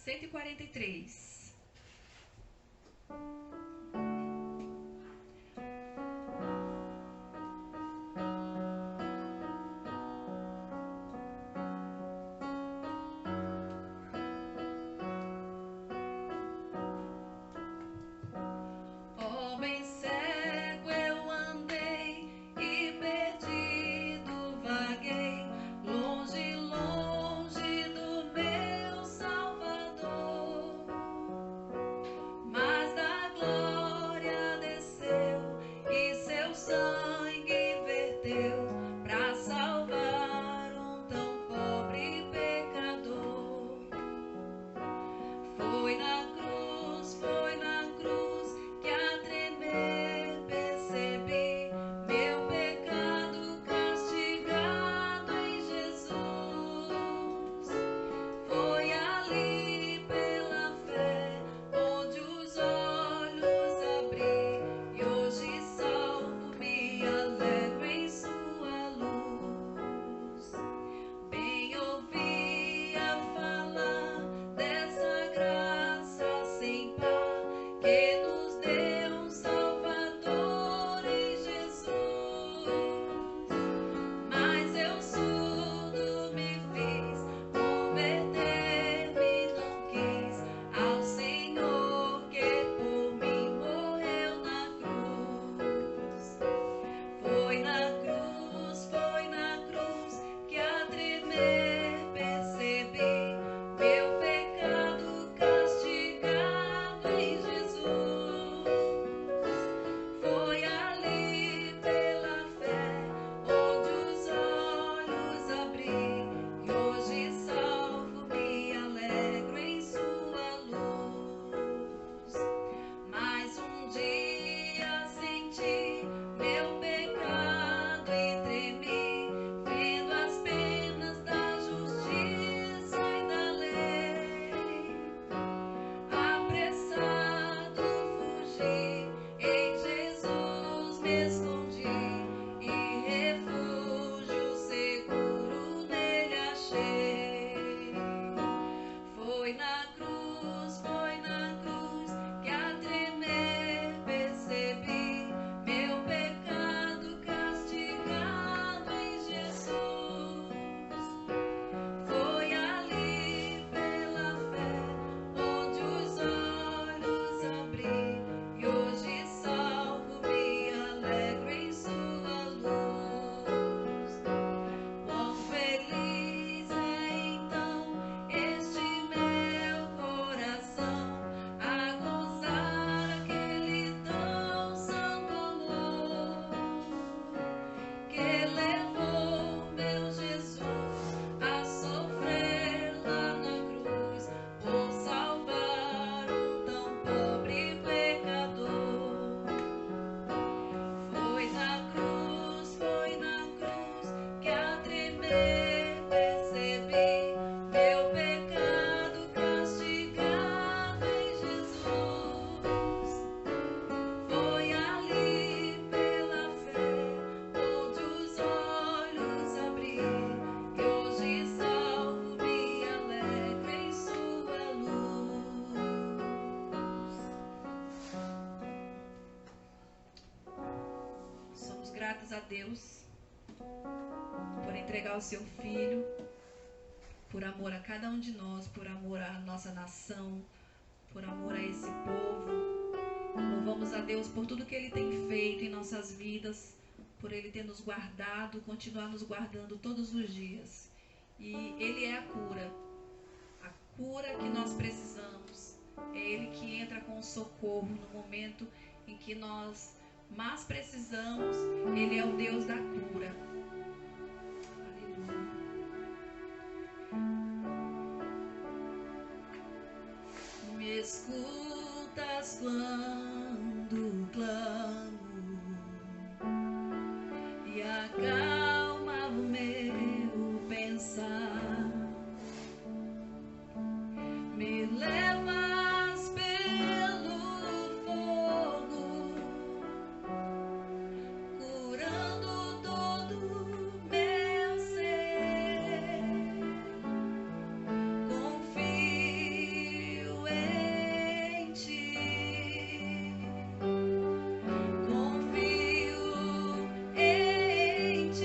143. Homem cego eu andei e perdi Deus por entregar o seu Filho, por amor a cada um de nós, por amor à nossa nação, por amor a esse povo. Louvamos a Deus por tudo que Ele tem feito em nossas vidas, por Ele ter nos guardado, continuar nos guardando todos os dias. E Ele é a cura que nós precisamos. É Ele que entra com socorro no momento em que nós mais precisamos. Ele é o Deus da cura. Aleluia. Me escutas quando clamo e acalma o meu pensar. Me levas pelo fogo, curando todo meu ser. Confio em ti, confio em ti.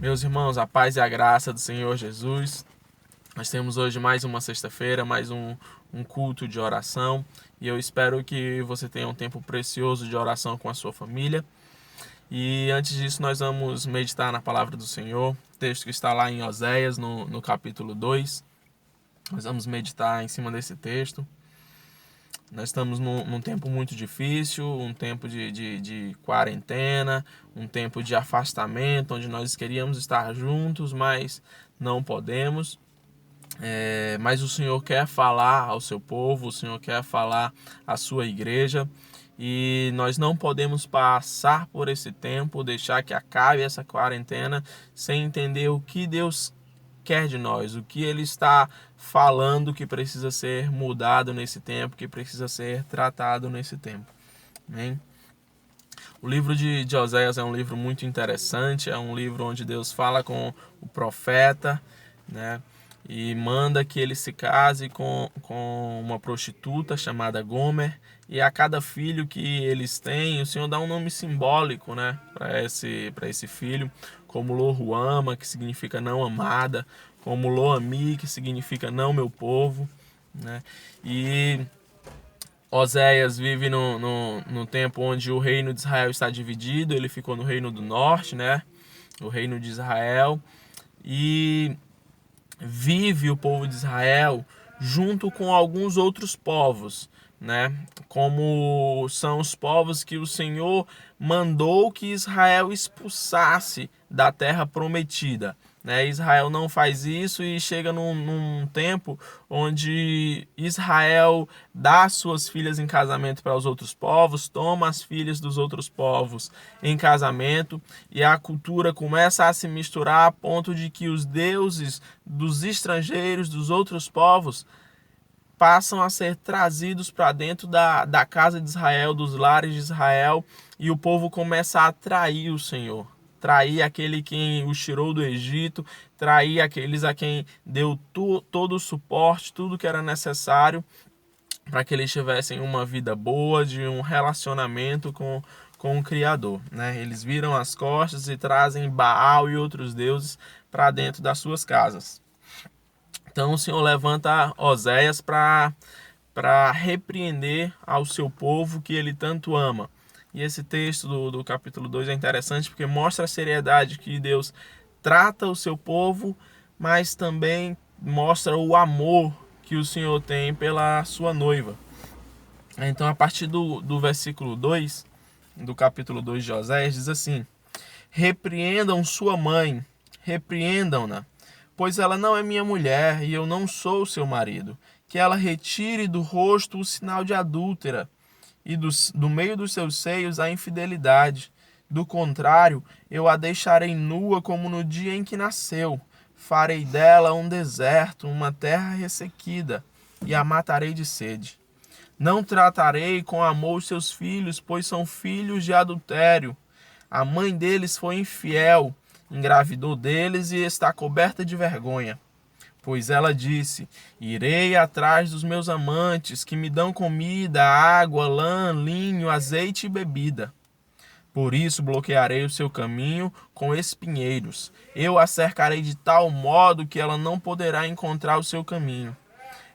Meus irmãos, a paz e a graça do Senhor Jesus. Nós temos hoje mais uma sexta-feira, mais um culto de oração. E eu espero que você tenha um tempo precioso de oração com a sua família. E antes disso, nós vamos meditar na palavra do Senhor. Texto que está lá em Oséias, no capítulo 2. Nós vamos meditar em cima desse texto. Nós estamos num tempo muito difícil, um tempo de quarentena, um tempo de afastamento, onde nós queríamos estar juntos, mas não podemos. Mas o Senhor quer falar ao seu povo, o Senhor quer falar à sua igreja, e nós não podemos passar por esse tempo, deixar que acabe essa quarentena sem entender o que Deus quer de nós, o que Ele está falando que precisa ser mudado nesse tempo, que precisa ser tratado nesse tempo. Amém? O livro de Oséias é um livro muito interessante, é um livro onde Deus fala com o profeta, né? E manda que ele se case com uma prostituta chamada Gomer, e a cada filho que eles têm, o Senhor dá um nome simbólico, né, para esse filho, como Lo-Ruama, que significa não amada, como Lo-Ami, que significa não meu povo, né? E Oséias vive no tempo onde o reino de Israel está dividido. Ele ficou no reino do norte, né, o reino de Israel, e vive o povo de Israel junto com alguns outros povos, né? Como são os povos que o Senhor mandou que Israel expulsasse da terra prometida, né? Israel não faz isso e chega num tempo onde Israel dá suas filhas em casamento para os outros povos, toma as filhas dos outros povos em casamento, e a cultura começa a se misturar a ponto de que os deuses dos estrangeiros, dos outros povos, passam a ser trazidos para dentro da casa de Israel, dos lares de Israel, e o povo começa a trair o Senhor. Trair aquele quem os tirou do Egito, trair aqueles a quem deu todo o suporte, tudo que era necessário para que eles tivessem uma vida boa, de um relacionamento com o Criador, né? Eles viram as costas e trazem Baal e outros deuses para dentro das suas casas. Então o Senhor levanta Oséias para repreender ao seu povo que ele tanto ama. E esse texto do capítulo 2 é interessante porque mostra a seriedade que Deus trata o seu povo, mas também mostra o amor que o Senhor tem pela sua noiva. Então, a partir do versículo 2, do capítulo 2 de Oséias, diz assim: repreendam sua mãe, repreendam-na, pois ela não é minha mulher e eu não sou seu marido. Que ela retire do rosto o sinal de adúltera e do meio dos seus seios a infidelidade. Do contrário, eu a deixarei nua como no dia em que nasceu. Farei dela um deserto, uma terra ressequida, e a matarei de sede. Não tratarei com amor os seus filhos, pois são filhos de adultério. A mãe deles foi infiel, engravidou deles e está coberta de vergonha. Pois ela disse: irei atrás dos meus amantes, que me dão comida, água, lã, linho, azeite e bebida. Por isso bloquearei o seu caminho com espinheiros. Eu a cercarei de tal modo que ela não poderá encontrar o seu caminho.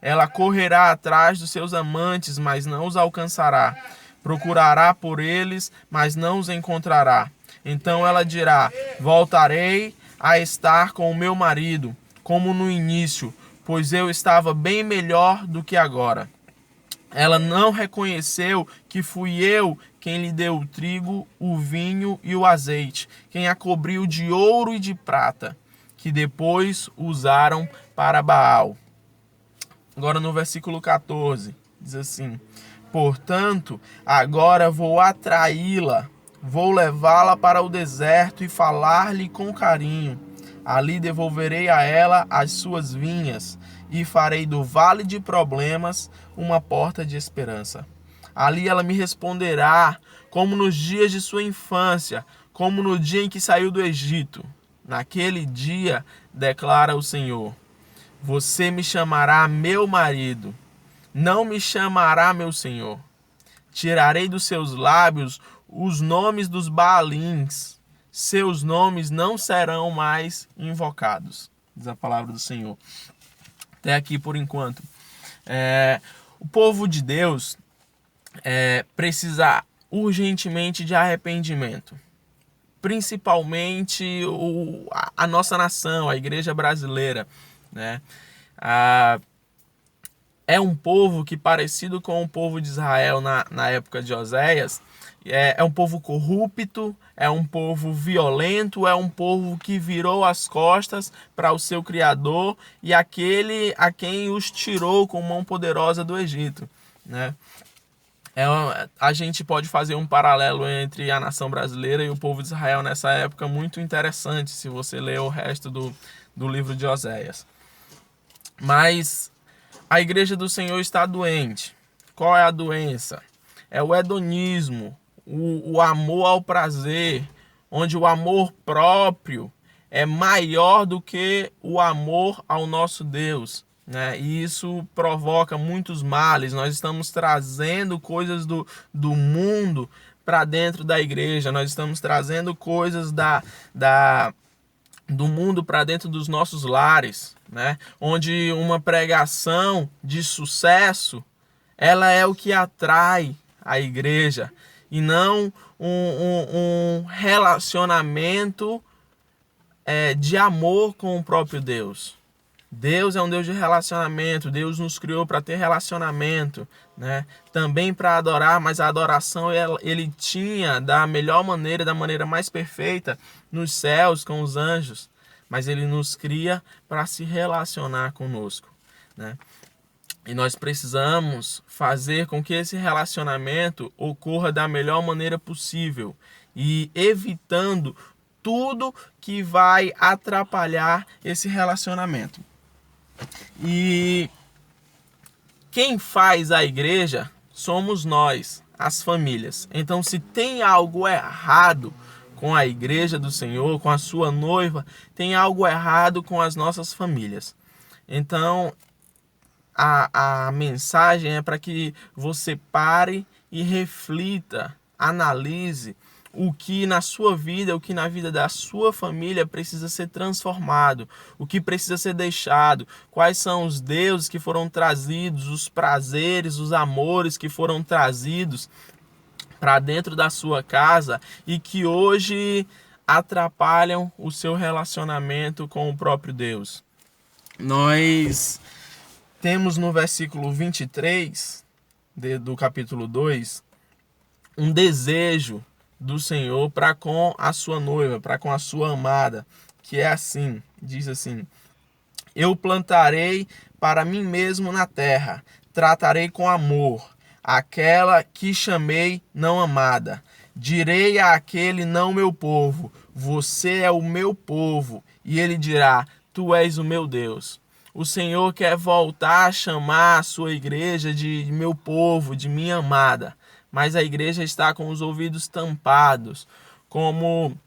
Ela correrá atrás dos seus amantes, mas não os alcançará. Procurará por eles, mas não os encontrará. Então ela dirá: voltarei a estar com o meu marido, como no início, pois eu estava bem melhor do que agora. Ela não reconheceu que fui eu quem lhe deu o trigo, o vinho e o azeite, quem a cobriu de ouro e de prata, que depois usaram para Baal. Agora no versículo 14, diz assim: portanto, agora vou atraí-la, vou levá-la para o deserto e falar-lhe com carinho. Ali devolverei a ela as suas vinhas e farei do vale de problemas uma porta de esperança. Ali ela me responderá, como nos dias de sua infância, como no dia em que saiu do Egito. Naquele dia, declara o Senhor, você me chamará meu marido, não me chamará meu senhor. Tirarei dos seus lábios os nomes dos Baalins. seus nomes não serão mais invocados. Diz a palavra do Senhor. Até aqui por enquanto. O povo de Deus precisa urgentemente de arrependimento. Principalmente a nossa nação, a igreja brasileira, né? É um povo que, parecido com o povo de Israel na época de Oséias, é um povo corrupto, é um povo violento, é um povo que virou as costas para o seu Criador e aquele a quem os tirou com mão poderosa do Egito, né? A gente pode fazer um paralelo entre a nação brasileira e o povo de Israel nessa época muito interessante, se você ler o resto do livro de Oséias. Mas a igreja do Senhor está doente. Qual é a doença? É o hedonismo, o amor ao prazer, onde o amor próprio é maior do que o amor ao nosso Deus, né? E isso provoca muitos males. Nós estamos trazendo coisas do mundo para dentro da igreja. Nós estamos trazendo coisas do mundo para dentro dos nossos lares, né? Onde uma pregação de sucesso, ela é o que atrai a igreja e não um relacionamento de amor com o próprio Deus. Deus é um Deus de relacionamento. Deus nos criou para ter relacionamento, né? Também para adorar, mas a adoração ele tinha da melhor maneira, da maneira mais perfeita nos céus com os anjos, mas ele nos cria para se relacionar conosco, né? E nós precisamos fazer com que esse relacionamento ocorra da melhor maneira possível e evitando tudo que vai atrapalhar esse relacionamento. E quem faz a igreja somos nós, as famílias. Então, se tem algo errado com a igreja do Senhor, com a sua noiva, tem algo errado com as nossas famílias. Então, a mensagem é para que você pare e reflita, analise o que na sua vida, o que na vida da sua família precisa ser transformado, o que precisa ser deixado, quais são os deuses que foram trazidos, os prazeres, os amores que foram trazidos para dentro da sua casa e que hoje atrapalham o seu relacionamento com o próprio Deus. Nós temos no versículo 23 do capítulo 2 um desejo do Senhor para com a sua noiva, para com a sua amada, que é assim, diz assim: eu plantarei para mim mesmo na terra, tratarei com amor aquela que chamei não amada. Direi àquele não meu povo, você é o meu povo, e ele dirá, tu és o meu Deus. O Senhor quer voltar a chamar a sua igreja de meu povo, de minha amada. Mas a igreja está com os ouvidos tampados, como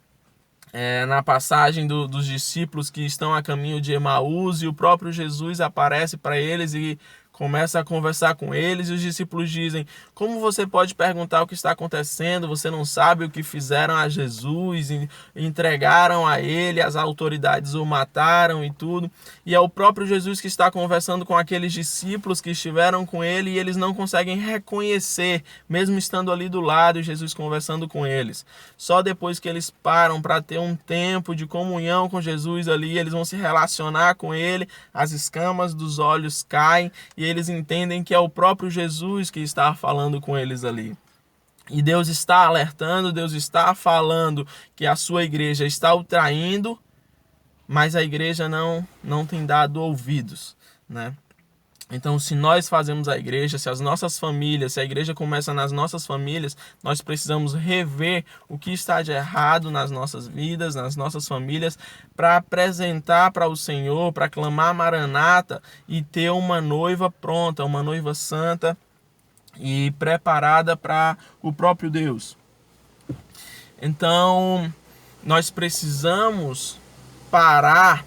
na passagem dos discípulos que estão a caminho de Emaús, e o próprio Jesus aparece para eles e começa a conversar com eles, e os discípulos dizem, como você pode perguntar o que está acontecendo? Você não sabe o que fizeram a Jesus, entregaram a ele, as autoridades o mataram e tudo. E é o próprio Jesus que está conversando com aqueles discípulos que estiveram com ele e eles não conseguem reconhecer, mesmo estando ali do lado, Jesus conversando com eles. Só depois que eles param para ter um tempo de comunhão com Jesus ali, eles vão se relacionar com ele, as escamas dos olhos caem e eles entendem que é o próprio Jesus que está falando com eles ali. E Deus está alertando, Deus está falando que a sua igreja está o traindo, mas a igreja não tem dado ouvidos, né? Então, se nós fazemos a igreja, se as nossas famílias, se a igreja começa nas nossas famílias, nós precisamos rever o que está de errado nas nossas vidas, nas nossas famílias, para apresentar para o Senhor, para clamar Maranata e ter uma noiva pronta, uma noiva santa e preparada para o próprio Deus. Então, nós precisamos parar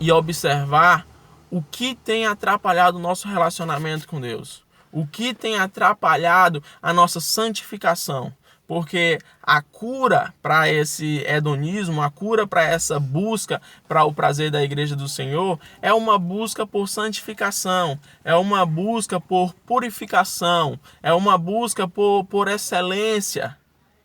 e observar o que tem atrapalhado o nosso relacionamento com Deus, o que tem atrapalhado a nossa santificação. Porque a cura para esse hedonismo, a cura para essa busca para o prazer da igreja do Senhor, é uma busca por santificação, é uma busca por purificação, é uma busca por excelência.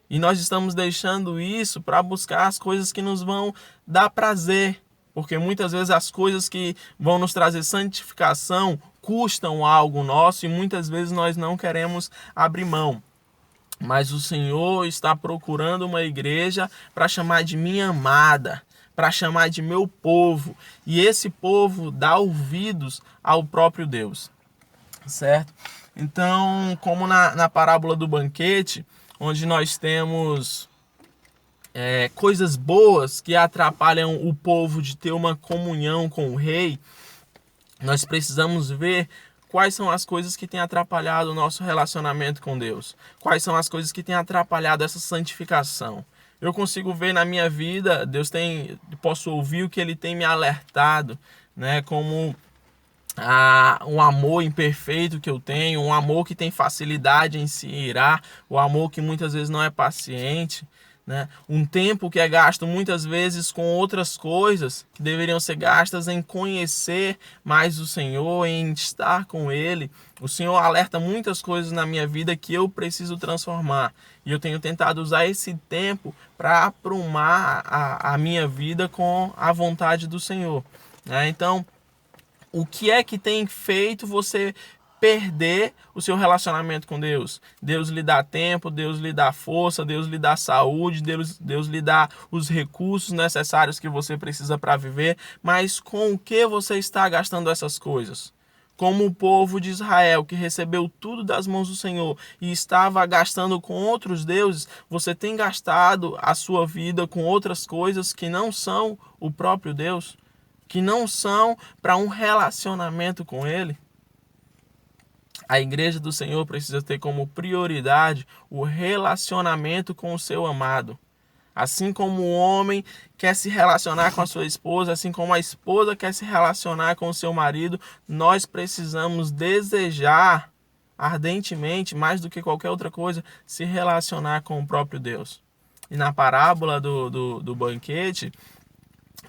E nós estamos deixando isso para buscar as coisas que nos vão dar prazer. Porque muitas vezes as coisas que vão nos trazer santificação custam algo nosso e muitas vezes nós não queremos abrir mão. Mas o Senhor está procurando uma igreja para chamar de minha amada, para chamar de meu povo. E esse povo dá ouvidos ao próprio Deus, certo? Então, como na parábola do banquete, onde nós temos coisas boas que atrapalham o povo de ter uma comunhão com o rei, nós precisamos ver quais são as coisas que têm atrapalhado o nosso relacionamento com Deus. Quais são as coisas que têm atrapalhado essa santificação. Eu consigo ver na minha vida, posso ouvir o que Ele tem me alertado, né? Como um amor imperfeito que eu tenho, um amor que tem facilidade em se irar, o amor que muitas vezes não é paciente, né? Um tempo que é gasto muitas vezes com outras coisas que deveriam ser gastas em conhecer mais o Senhor, em estar com Ele. O Senhor alerta muitas coisas na minha vida que eu preciso transformar. E eu tenho tentado usar esse tempo para aprumar a minha vida com a vontade do Senhor, né? Então, o que é que tem feito você perder o seu relacionamento com Deus? Deus lhe dá tempo, Deus lhe dá força, Deus lhe dá saúde, Deus lhe dá os recursos necessários que você precisa para viver, mas com o que você está gastando essas coisas? Como o povo de Israel, que recebeu tudo das mãos do Senhor e estava gastando com outros deuses, você tem gastado a sua vida com outras coisas que não são o próprio Deus? Que não são para um relacionamento com Ele? A igreja do Senhor precisa ter como prioridade o relacionamento com o seu amado. Assim como o homem quer se relacionar com a sua esposa, assim como a esposa quer se relacionar com o seu marido, nós precisamos desejar ardentemente, mais do que qualquer outra coisa, se relacionar com o próprio Deus. E na parábola do banquete,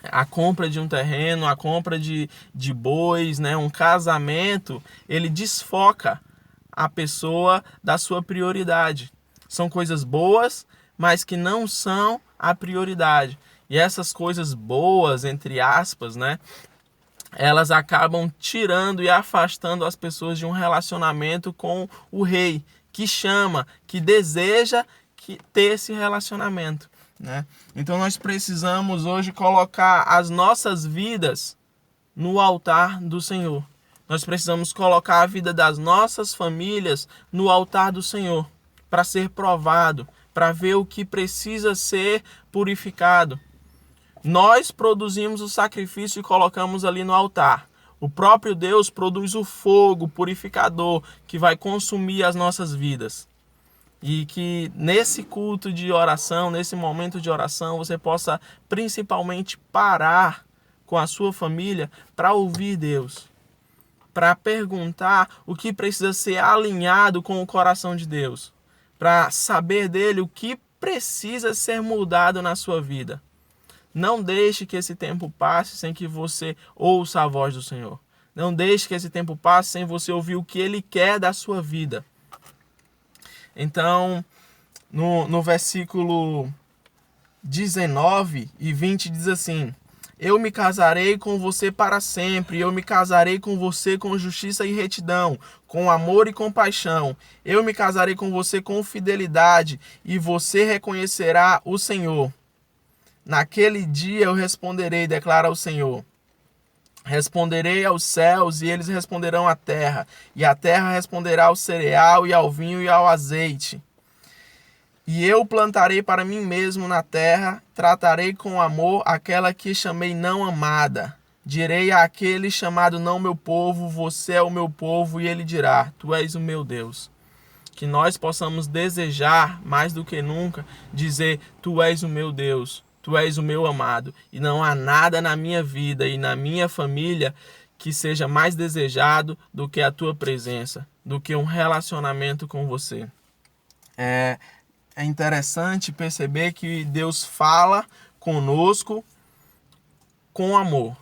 a compra de um terreno, a compra de bois, né, um casamento, ele desfoca a pessoa da sua prioridade. São coisas boas, mas que não são a prioridade. E essas coisas boas, entre aspas, né, elas acabam tirando e afastando as pessoas de um relacionamento com o rei, que chama, que deseja ter esse relacionamento, né? Então nós precisamos hoje colocar as nossas vidas no altar do Senhor. Nós precisamos colocar a vida das nossas famílias no altar do Senhor, para ser provado, para ver o que precisa ser purificado. Nós produzimos o sacrifício e colocamos ali no altar. O próprio Deus produz o fogo purificador que vai consumir as nossas vidas. E que nesse culto de oração, nesse momento de oração, você possa principalmente parar com a sua família para ouvir Deus. Para perguntar o que precisa ser alinhado com o coração de Deus. Para saber dele o que precisa ser mudado na sua vida. Não deixe que esse tempo passe sem que você ouça a voz do Senhor. Não deixe que esse tempo passe sem você ouvir o que Ele quer da sua vida. Então, no versículo 19 e 20 diz assim: eu me casarei com você para sempre, eu me casarei com você com justiça e retidão, com amor e compaixão. Eu me casarei com você com fidelidade, e você reconhecerá o Senhor. Naquele dia eu responderei, declara o Senhor. Responderei aos céus, e eles responderão à terra, e a terra responderá ao cereal, e ao vinho, e ao azeite. E eu plantarei para mim mesmo na terra, tratarei com amor aquela que chamei não amada. Direi àquele chamado não meu povo, você é o meu povo, e ele dirá, tu és o meu Deus. Que nós possamos desejar, mais do que nunca, dizer, tu és o meu Deus. Tu és o meu amado, e não há nada na minha vida e na minha família que seja mais desejado do que a tua presença, do que um relacionamento com você. é interessante perceber que Deus fala conosco com amor.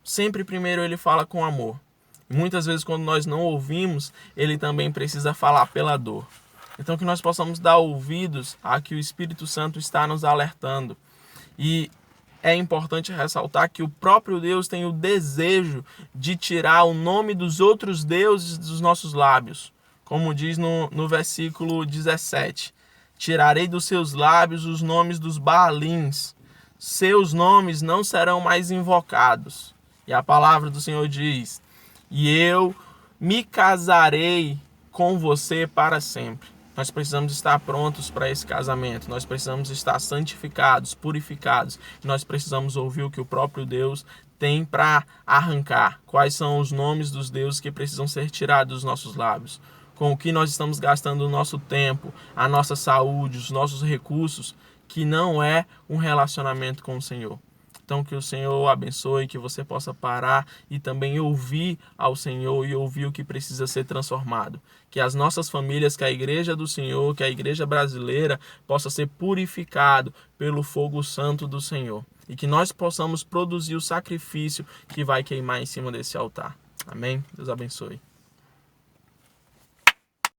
Sempre primeiro ele fala com amor. Muitas vezes quando nós não ouvimos, ele também precisa falar pela dor. Então que nós possamos dar ouvidos a que o Espírito Santo está nos alertando. E é importante ressaltar que o próprio Deus tem o desejo de tirar o nome dos outros deuses dos nossos lábios. Como diz no versículo 17. Tirarei dos seus lábios os nomes dos Baalins. Seus nomes não serão mais invocados. E a palavra do Senhor diz: e eu me casarei com você para sempre. Nós precisamos estar prontos para esse casamento. Nós precisamos estar santificados, purificados. Nós precisamos ouvir o que o próprio Deus tem para arrancar. Quais são os nomes dos deuses que precisam ser tirados dos nossos lábios. Com o que nós estamos gastando o nosso tempo, a nossa saúde, os nossos recursos, que não é um relacionamento com o Senhor. Então que o Senhor abençoe, que você possa parar e também ouvir ao Senhor e ouvir o que precisa ser transformado. Que as nossas famílias, que a igreja do Senhor, que a igreja brasileira possa ser purificado pelo fogo santo do Senhor. E que nós possamos produzir o sacrifício que vai queimar em cima desse altar. Amém? Deus abençoe.